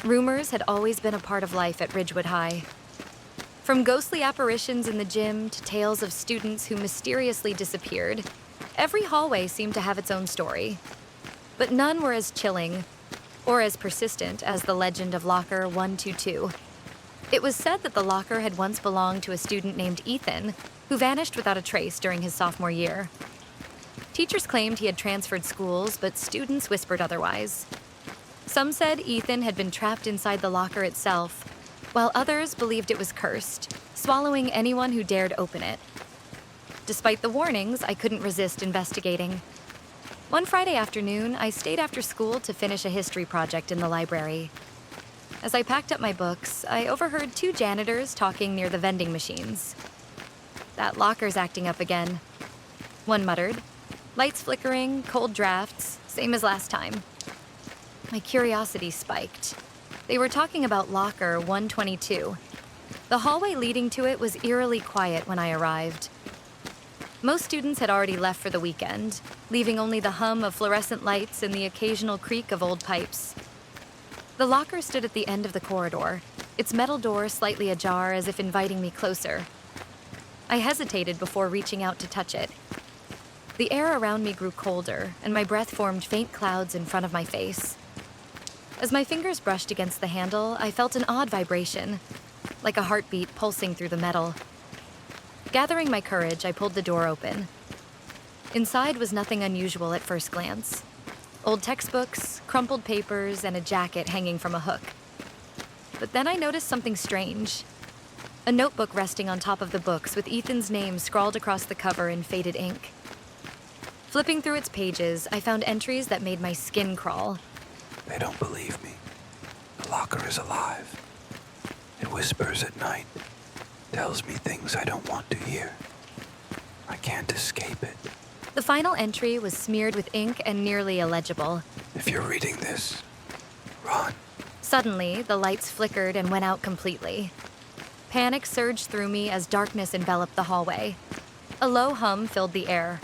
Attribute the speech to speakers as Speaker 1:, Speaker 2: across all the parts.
Speaker 1: Rumors had always been a part of life at Ridgewood High. From ghostly apparitions in the gym to tales of students who mysteriously disappeared, every hallway seemed to have its own story. But none were as chilling or as persistent as the legend of Locker 122. It was said that the locker had once belonged to a student named Ethan, who vanished without a trace during his sophomore year. Teachers claimed he had transferred schools, but students whispered otherwise. Some said Ethan had been trapped inside the locker itself, while others believed it was cursed, swallowing anyone who dared open it. Despite the warnings, I couldn't resist investigating. One Friday afternoon, I stayed after school to finish a history project in the library. As I packed up my books, I overheard two janitors talking near the vending machines. "That locker's acting up again," one muttered. "Lights flickering, cold drafts, same as last time." My curiosity spiked. They were talking about Locker 122. The hallway leading to it was eerily quiet when I arrived. Most students had already left for the weekend, leaving only the hum of fluorescent lights and the occasional creak of old pipes. The locker stood at the end of the corridor, its metal door slightly ajar as if inviting me closer. I hesitated before reaching out to touch it. The air around me grew colder, and my breath formed faint clouds in front of my face. As my fingers brushed against the handle, I felt an odd vibration, like a heartbeat pulsing through the metal. Gathering my courage, I pulled the door open. Inside was nothing unusual at first glance. Old textbooks, crumpled papers, and a jacket hanging from a hook. But then I noticed something strange. A notebook resting on top of the books with Ethan's name scrawled across the cover in faded ink. Flipping through its pages, I found entries that made my skin crawl.
Speaker 2: They don't believe me. The locker is alive. It whispers at night, tells me things I don't want to hear. I can't escape it.
Speaker 1: The final entry was smeared with ink and nearly illegible.
Speaker 2: If you're reading this, run.
Speaker 1: Suddenly, the lights flickered and went out completely. Panic surged through me as darkness enveloped the hallway. A low hum filled the air,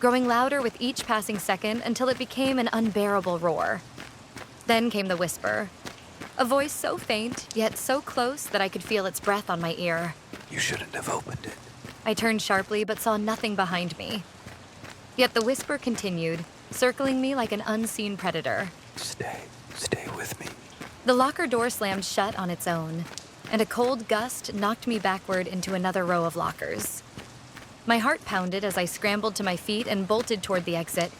Speaker 1: growing louder with each passing second until it became an unbearable roar. Then came the whisper, a voice so faint, yet so close that I could feel its breath on my ear.
Speaker 2: You shouldn't have opened it.
Speaker 1: I turned sharply but saw nothing behind me. Yet the whisper continued, circling me like an unseen predator.
Speaker 2: Stay with me.
Speaker 1: The locker door slammed shut on its own, and a cold gust knocked me backward into another row of lockers. My heart pounded as I scrambled to my feet and bolted toward the exit.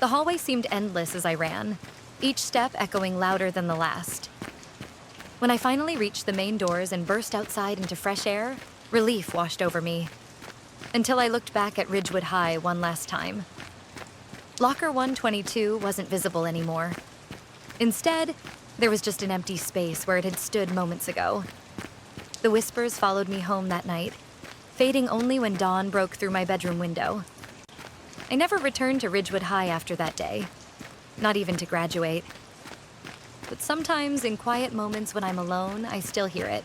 Speaker 1: The hallway seemed endless as I ran, each step echoing louder than the last. When I finally reached the main doors and burst outside into fresh air, relief washed over me. Until I looked back at Ridgewood High one last time. Locker 122 wasn't visible anymore. Instead, there was just an empty space where it had stood moments ago. The whispers followed me home that night, fading only when dawn broke through my bedroom window. I never returned to Ridgewood High after that day, not even to graduate. But sometimes in quiet moments when I'm alone, I still hear it.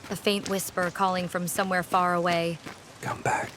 Speaker 1: A faint whisper calling from somewhere far away.
Speaker 2: Come back.